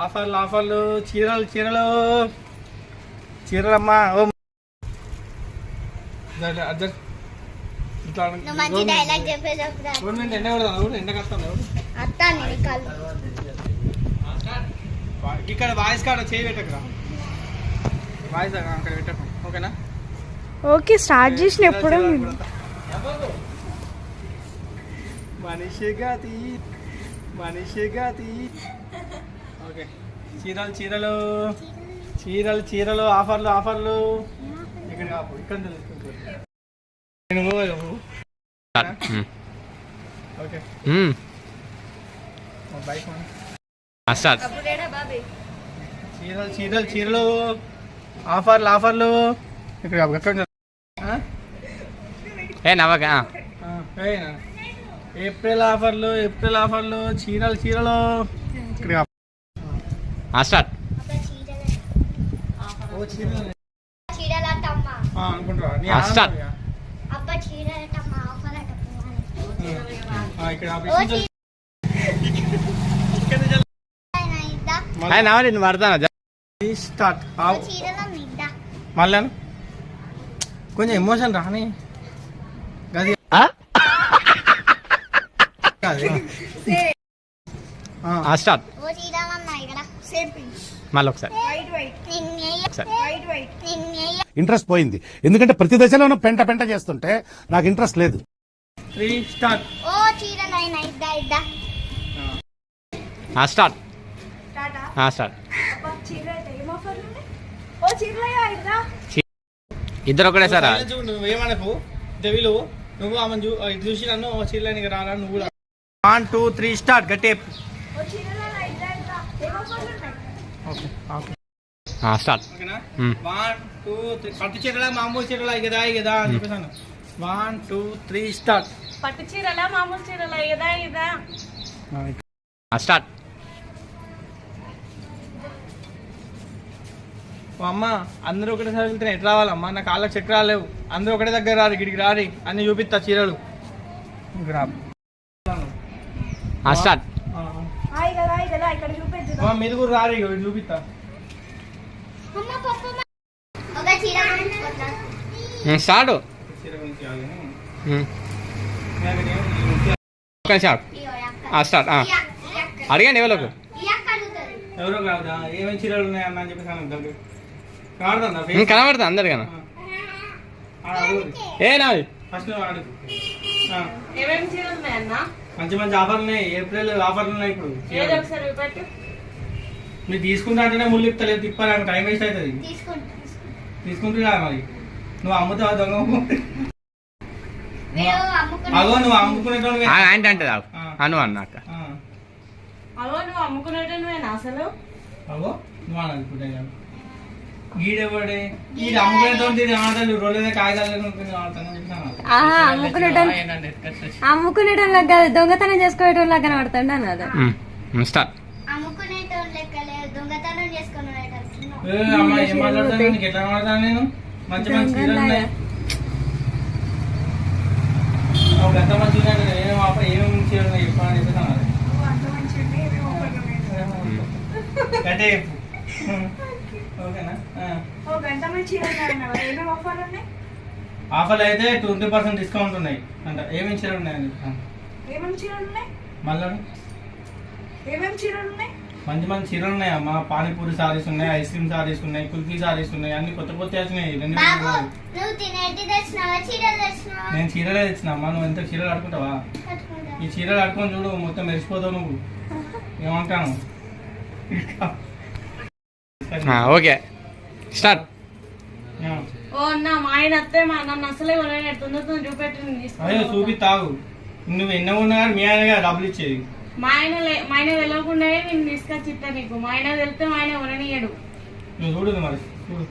ఆఫర్లు ఆఫర్లు చీరలు చీరలు చీరలమ్మా. ఓ ఇక్కడ వాయిస్ కాడ చేయి పెట్టకరా, వాయిస్ అక్కడ పెట్టకు. ఓకేనా? ఓకే, స్టార్ట్ చేసిన ఎప్పుడు మనిషిగా తీ మనిషిగా తీ. ఓకే, చీరలు చీరలు చీరలు చీరలు ఆఫర్లు ఆఫర్లు. ఇక్కడ కాపు ఇక్కడ ఓకే బైక్ చీరలు చీరలు చీరలు ఆఫర్లు ఆఫర్లు. ఇక్కడ ఎక్కడ నవ్వగా ఏప్రిల్ ఆఫర్లు ఏప్రిల్ ఆఫర్లు చీరలు చీరలు. ఇక్కడ నువ్వు పడతాను స్టార్ట్ మళ్ళా కొంచెం ఎమోషన్ రాని గది స్టార్ట్ మళ్ళీ ఒకసారి. ఇంట్రెస్ట్ పోయింది, ఎందుకంటే ప్రతి దశలోనూ పెంట పెంట చేస్తుంటే నాకు ఇంట్రెస్ట్ లేదు. 3 స్టార్ట్. Start start. ఇద్దరు ఒకటే సార్. నువ్వేమనకు దేవిలు, నువ్వు ఆమె చూసి నన్ను చీరలని రారా నువ్వు కూడా. 1 2 3 స్టార్ట్. గట్టే స్టార్ట్. 1 2 3 పట్టు చీరలా మామూలు చీరలా కదా కదా అని చెప్పేసాను. 1 2 3 స్టార్ట్. పట్టు చీరలా మామూలు చీరలా ఇదా ఇదా స్టార్ట్. అమ్మ అందరూ ఒకటేసారి వెళ్తే ఎట్లా రావాలమ్మా? నా కాళ్ళకి చక్రాలు లేవు. అందరూ ఒకటే దగ్గర రారు, ఇక్కడికి రారి అన్ని చూపిస్తా చీరలు. స్టార్ట్. మీరు కూడా రారు, చూపిస్తా. స్టార్ట్. స్టార్ట్. అడిగండి ఎవరికి ఎవరో కాదా ఏమేమి చీరలు ఉన్నాయన్న అని చెప్పేసి కనబడతా అందరికన్నా. ఏ నాది ఫస్ట్ మంచి మంచి ఆఫర్లు ఉన్నాయి. ఏప్రిల్ ఆఫర్లు ఉన్నాయి. ఇప్పుడు మీరు తీసుకుంటా అంటేనే ముళ్ళు ఇప్పలేదు, తిప్పాలి టైం వేస్ట్ అవుతుంది. తీసుకుంటున్నా మరి నువ్వు అమ్ముతావా దొంగ? అగో నువ్వు అమ్ముకునేటోళ్ళు అంటే అను అన్నాక అసలు అగో నువ్వు అనుకుంటా గీడేవాడే గీడ అమ్ముకునేటోళ్ళు రోజులే కాగితాలు అమ్ముకునేటోళ్ళకి కాదు, దొంగతనం చేసుకునేటోళ్ళకి కనబడతాడు అన్నది. అమ్మా ఏం మాట్లాడతాను, నీకు ఎట్లా మాట్లాడతాను నేను? మంచి మంచి చీరలు ఉన్నాయి. ఎంత మంచి ఏమేమి చీరలు ఉన్నాయి చెప్పాలని చెప్పేసాను. అంటే ఓకేనా? ఆఫర్లు అయితే 20% డిస్కౌంట్ ఉన్నాయి అంట. ఏమేమి చీరలు ఉన్నాయని మళ్ళీ మంచి మంచి చీరలు ఉన్నాయి అమ్మా. పానీపూరి సారీస్ ఉన్నాయి, ఐస్ క్రీమ్ సారీస్ ఉన్నాయి, కుల్ఫీ సారీస్ ఉన్నాయి, అన్ని కొత్త కొత్త వచ్చినాయి. నేను చీరలే తెచ్చిన అమ్మా. నువ్వు ఎంత చీరలు ఆడుకుంటావా? ఈ చీరలు ఆడుకొని చూడు, మొత్తం మెరిసిపోతావు నువ్వు. ఏమంటాను? Okay start. అయ్యో చూపిస్తావు. నువ్వు ఎన్నో ఉన్నా కానీ మీ ఆయన డబ్బులు ఇచ్చేది. మా ఆయన వెళ్ళకుండా నేను తీసుకొచ్చి ఇస్తా నీకు. మా ఆయన వెళ్తే మా ఆయన ఉననీయడు. నువ్వు చూడు మరి చూడు.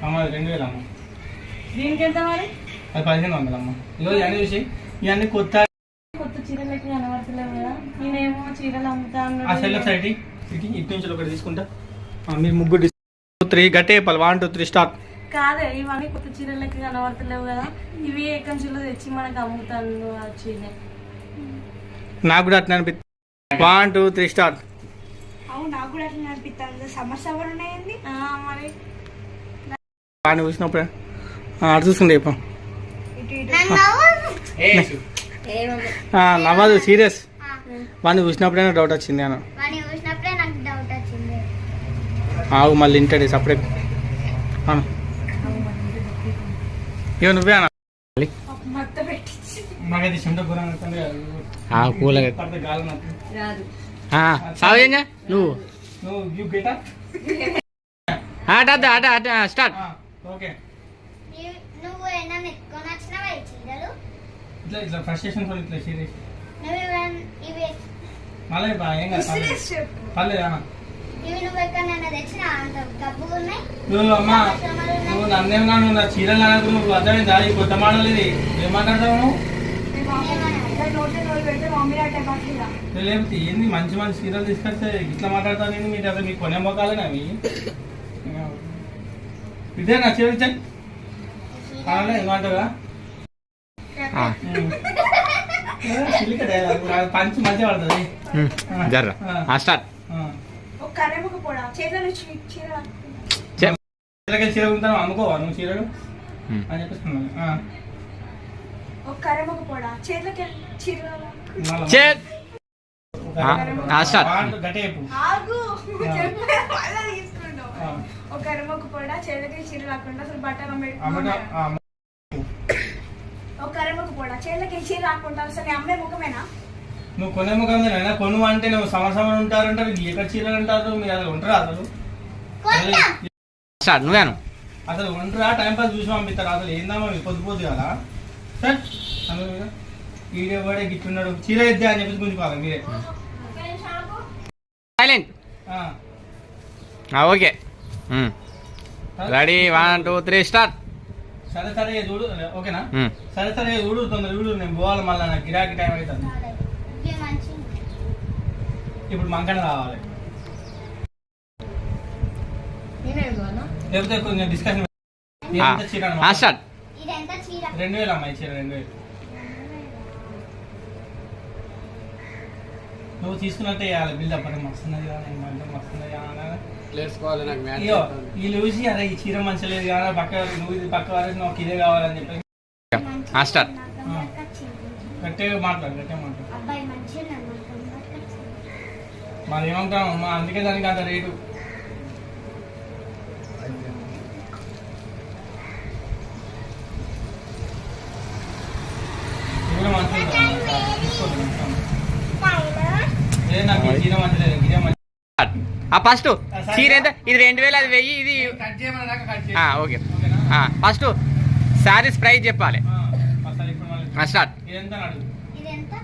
అమ్మ 2000 అమ్మ. దీనికి ఎంత మరి? అది 1500 అమ్మ. ఈరోజు ఇవన్నీ చూసి ఇవన్నీ కొత్త కొత్త చీరలకి కనబడతలేవు కదా. నేనేమో చీరలు అమ్ముతా సైడ్ ఇటు నుంచి ఒకటి తీసుకుంటా. మీరు ముగ్గురు 3 గట్టే 1 2 3 స్టార్ట్. కాదే ఇవన్నీ కొత్త చీరలకి కనబడతలేవు కదా, ఇవి ఏ కంచులో తెచ్చి మనకు అమ్ముతాను వచ్చింది. నాకు కూడా అట్లా అనిపిస్తుంది. 1 2 3 స్టార్ట్. అవును నాకు కూడా అట్లా అనిపిస్తుంది. సమ్మర్ ఉన్నాయండి. మరి వాడిని చూసినప్పుడే అటు చూసుకుంటే చెప్పాం. ఇటు ఇటు నవ్వదు సీరియస్. వాడిని చూసినప్పుడే డౌట్ వచ్చింది అన్న. ఆవు మళ్ళీ ఇంటాడు సపరేట్. ఇక నువ్వే అన్న మత్త పెట్టించి మాకైతే చెంట గురం కూలగా గాలి నాకు. సావేంజా నువ్వు నువ్వు యూ గెట్ అప్. ఆట ఆట ఆట స్టార్ట్. ఓకే నువ్వు ఏమైనా ఎత్తుకొని వచ్చినావా ఈ చీరలు? ఇట్లా ఇట్లా ఫ్రస్ట్రేషన్ తో ఇట్లా సీరియస్ నువ్వు ఇవి మళ్ళీ ఏం కాదు పర్లేదు అన్న. ఇవి నువ్వు ఎక్కడైనా తెచ్చినా అంత డబ్బులు ఉన్నాయి. నువ్వు అమ్మా నువ్వు నన్నేమన్నా నువ్వు నా చీరలు నాకు నువ్వు అర్థమైందా? ఈ కొత్త మోడల్ ఇది ఏం మాట్లాడతావు నువ్వు? నోట్లో నోరు పెడితే మమ్మీ అట్టే పట్టిగా లేకపోతే ఏంది మంచి మంచి చీరలు తీసుకొస్తే ఇట్లా మాట్లాడతాను నేను. మీరు అసలు మీకు కొనే మొక్కలేనా అవి? ఇదే నా చీర ఇచ్చాను ఏమంటావా? పంచి మంచిగా పడుతుంది. జర్ర స్టార్ట్. ఒక కర్రెముక పొడ చేతులు చీర చీరకి చీర ఉంటాను అమ్ముకోవా నువ్వు చీరలు అని చెప్పేస్తున్నాను. ఒక కర్రెముక పొడ చేతులకి చీర గట్టేపు ఆగు మళ్ళా తీసుకుంటావు. ఒక కర్రెముక పొడ చేతులకి చీర రాకుండా అసలు బట్టలు ఒక కర్రెముక పొడ చేతులకి చీర రాకుండా అసలు నీ అమ్మే ముఖమేనా? నువ్వు కొనే ముఖమేనా? కొను అంటే నువ్వు సంవత్సరం ఉంటారంటారు. ఎక్కడ చీరలు అంటారు మీరు? అసలు ఉంటారా అసలు? స్టార్ట్ నువ్వేను అసలు ఉంటారా? టైం పాస్ చూసి పంపిస్తారు. అసలు ఏందమ్మా పొద్దు పొద్దు కదా సార్ అందులో మీద వీడియో పడే గిట్టున్నాడు చీర ఇద్దా అని చెప్పేసి గుంజుకోవాలి మీరే. సైలెంట్. Okay ready 1 2 3 start. సరే సరే చూడు ఓకేనా? సరే సరే చూడు తొందర చూడు. నేను పోవాలి మళ్ళీ నాకు గిరాకీ టైం అవుతుంది. ఇవి మంచిగా ఇప్పుడు మంకన రావాలి లేకపోతే కొంచెం డిస్కషన్. చీర స్టార్ట్. ఇదెంత చీర? 2000 అమ్మాయి చీర 2000. నువ్వు తీసుకున్నట్టే వేయాలి బిల్డప్. అని మస్తున్నది కదా మస్తున్నది అయ్యో వీళ్ళు చూసి అరే ఈ చీర మంచి లేదు కదా పక్క నువ్వు ఇది పక్క వారికి నాకు ఇదే కావాలని చెప్పి స్టార్ట్. గట్టిగా మాట్లాడు గట్టిగా మాట్లాడు. అబ్బాయి మంచిగా మరి ఏమంటాం అమ్మా అందుకే దానికి అంత రేటు. ఇది మంచిగా నాకు ఈ చీర మంచి లేదు ఇదే మంచి. ఫస్ట్ చీర ఎంత? ఇది 2000 అది 1000 ఇది కట్ చేయమని దాకా కట్ చేయి. ఓకే ఫస్ట్ శారీస్ ప్రైస్ చెప్పాలి. అసలు ఇప్పుడు మళ్ళీ స్టార్ట్. ఇదెంత అడుగు? ఇదెంత?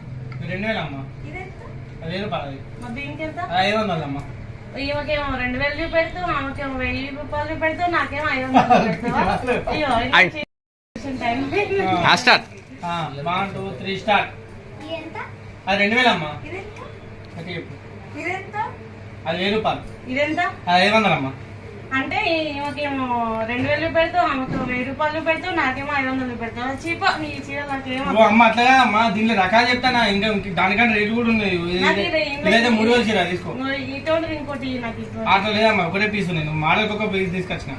2000 అమ్మా. ఇదెంత? 1000 రూపాయలు. మరి దీనికెంత? 500 అమ్మా. ఈమెకేమో 2000 పెడతావు, ఆమెకేమో 1000 రూపాయలు పెడతావు, నాకేమో 500 పెడతావా? అయ్యో టైం స్టార్ట్. 1 2 3 స్టార్ట్. ఇదెంత? అది 2000 అమ్మా. ఇదెంత? ఓకే చెప్పు. ఇదెంత? అది 1000 రూపాయలు. ఇదెంత? అది 500 అమ్మా. అంటే ఈమెకేమో 2000 పెడతావు, ఆమెకు 1000 రూపాయలు పెడతావు, నాకేమో 500 పెడతావు. చీప నీ చీర నాకేమో. ఓ అమ్మ అట్లా అమ్మా దీనిలో రకాలు చెప్తానా ఇంకా దానికంటే రేటు కూడా ఉంది. ఇదైతే 3000 చీర తీసుకో. ఇటువంటి ఇంకోటి నాకు అట్లా లేదమ్మా ఒకటే పీస్ ఉంది. నువ్వు మోడల్కి ఒక పీస్ తీసుకొచ్చిన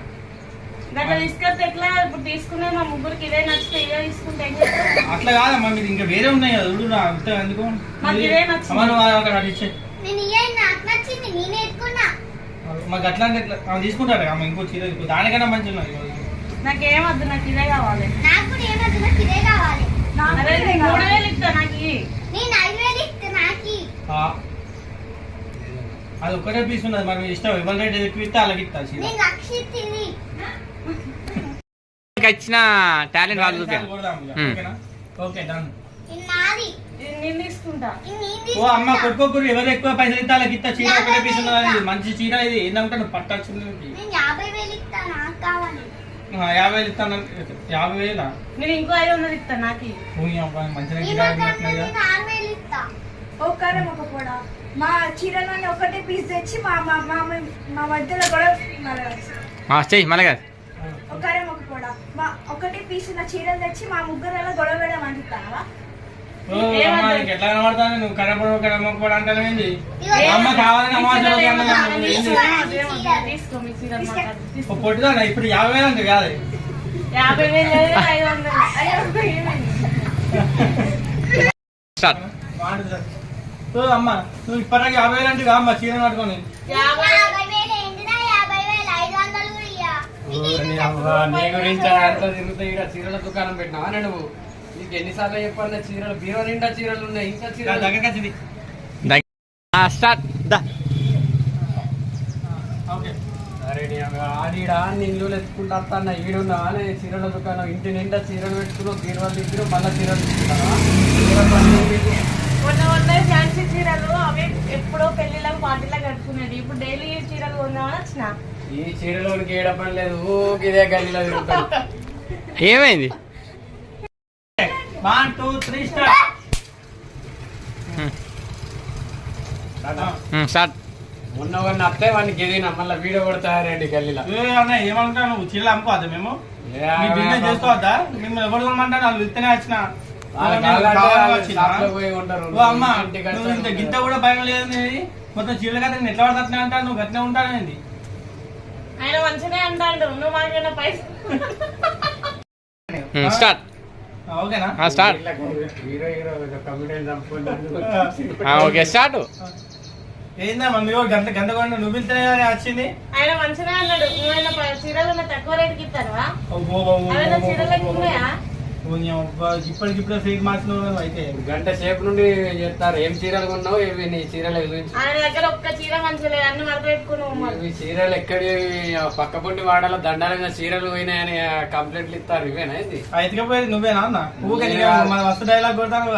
అట్లా తీసుకొస్తే ఎట్లా? ఇప్పుడు తీసుకునే మా ముగ్గురికి ఇదే నచ్చితే ఇదే తీసుకుంటే ఏం చేస్తావు? అట్లా కాదమ్మా మీరు ఇంకా వేరే ఉన్నాయి కదా చూడు అంతే ఎందుకు మాకు ఇదే నచ్చింది. అమ్మా నువ్వు ఒక అది ఇచ్చే నేను ఇయ్య నాకు నచ్చింది నేనే ఎత్తుకున్నా. మాకు అట్లా అంటే తీసుకుంటారు అమ్మ ఇంకో చీర దానికన్నా మంచి ఉన్నాయి. నాకేమద్దు, నాకు ఇదే కావాలి. నాకు కూడా ఏమద్దు నాకు ఇదే కావాలి. అదే 3000 ఇస్తా నాకు. నేను 5000 ఇస్తా నాకు. అది ఒకటే పీస్ ఉన్నది మరి ఇష్టం. ఎవరి రేట్ ఎక్కువ ఇస్తే అలాగే ఇస్తా చీర. నేను రక్షిస్తుంది. ఇచ్చిన టాలెంట్ వాళ్ళు చూపారు. ఓకేనా? Okay done. ఇది నాది. నేను తీసుకుంటా. ఇది నీది. ఓ అమ్మ కొట్టుకోకూరు ఎవరు ఎక్కువ పైసలు ఇస్తే అలాగే ఇస్తా చీర ఒకటే పీస్ ఉన్నది. మంచి చీర ఇది ఏంటంటే నువ్వు పట్టొచ్చింది. నేను 50,000 ఇస్తా నాకు కావాలి. 50,000 ఇస్తాను. 50,000 నేను ఇంకో 500 ఇస్తా నాకు. మంచిగా ఈ గిరాకీ మాత్రం ఉన్నట్టున్నాయి కదా. ఒక కర్రెముక పొడ మా చీరలోని ఒకటే పీస్ తెచ్చి మా మా మా మా మధ్యలో కూడా చెయ్యి మళ్ళీ కాదు. ఒక ఒక్కరే మొక్క కూడా మా ఒకటి పీస్ ఉన్న చీరలు తెచ్చి మా ముగ్గురు గొడవ పెడమంటున్నావా? ఎట్లా కనబడతాను నువ్వు కనపడ అంటాను ఏంది అమ్మ కావాలని అమ్మ తీసుకో మీ చీరలు మాట్లాడు. పొట్టుదా ఇప్పుడు 50,000 అంటే కాదు 50,000 500. అయ్యో స్టార్ట్. అమ్మ నువ్వు ఇప్పటికి 50,000 అంటే కాదమ్మ చీర కట్టుకొని 50,000 ఏంటిదా? 50,000 500 కూడా ఇయ్య. నీ గురించి అంతా తిరుగుతాయి. ఇక్కడ చీరల దుకాణం పెట్టినావా నువ్వు? నీకు ఎన్నిసార్లు చెప్పాలి చీరలు బీరో నిండా చీరలు ఉన్నాయి, ఇంకా చీరలు దగ్గరికి వచ్చింది. స్టార్ట్. దా ఓకే అరే ఆడిడా నిల్లు ఎత్తుకుంటా వస్తాను ఈడున్నా చీరల దుకాణం ఇంటి నిండా చీరలు పెట్టుకున్నావు, బీరువాళ్ళు ఇద్దరు మళ్ళీ చీరలు తీసుకున్నావా? మొన్న ఫ్యాన్సీ చీరలు అవి ఎప్పుడో పెళ్లిళ్ళకు పార్టీలకు కట్టుకునేది. ఇప్పుడు డైలీ చీరలు కొందామని వచ్చిన. ఈ చీరలోనికి ఏడ పని లేదు, ఊకి ఇదే గల్లీలో తిరుగుతాను. ఏమైంది? 1 2 3 స్టార్ట్. స్టార్ట్. మొన్న ఒకరిని అత్తే వాడిని గెదినా మళ్ళీ వీడియో కూడా తయారండి గల్లీలో. అన్న ఏమంటా నువ్వు చీరలు అమ్ముకోవద్దా? మేము మీ బిజినెస్ చేసుకోవద్దా? మేము ఎవరు కొనమంటారు? వాళ్ళు ఇస్తేనే వచ్చిన పోయి ఉంటారు. అమ్మ నువ్వు ఇంత గింత కూడా భయం లేదు నీది. మొత్తం చీరల కథ నేను ఎట్లా పడతా అంటాను, నువ్వు గట్టినే ఉంటానేది. ఆయన మంచిగానే అంటాడు, నువ్వు మాకైనా పైసలు. స్టార్ట్. ఓకేనా? స్టార్ట్. హీరో కమిడియన్ చంపుకుంటాను. Okay start. ఏందా మమ్మీ గంట గంట కొండ నువ్వు వెళ్తేనే వచ్చింది. ఆయన మంచిగా అన్నాడు, నువ్వైనా చీరలు తక్కువ రేటుకి ఇస్తావా? చీరలకు ఉన్నాయా? ఇప్పటికిప్పుడే ఫేక్ మార్చిన అయితే గంట సేపు నుండి చెప్తారు ఏం చీరలు కొన్నావు, ఏవి నీ చీరల గురించి. ఆయన దగ్గర ఒక్క చీర మంచిగా లేదు, అన్ని మడత పెట్టుకున్నావు. ఈ చీరలు ఎక్కడి పక్క పొంటి వాడాలో దండాలుగా చీరలు పోయినాయని కంప్లైంట్లు ఇస్తారు, ఇవేనా ఇది? ఎత్తుకపోయేది నువ్వేనా అన్న? ఊకే మన వస్తు డైలాగ్ కొడతాను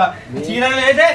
చీరలు అయితే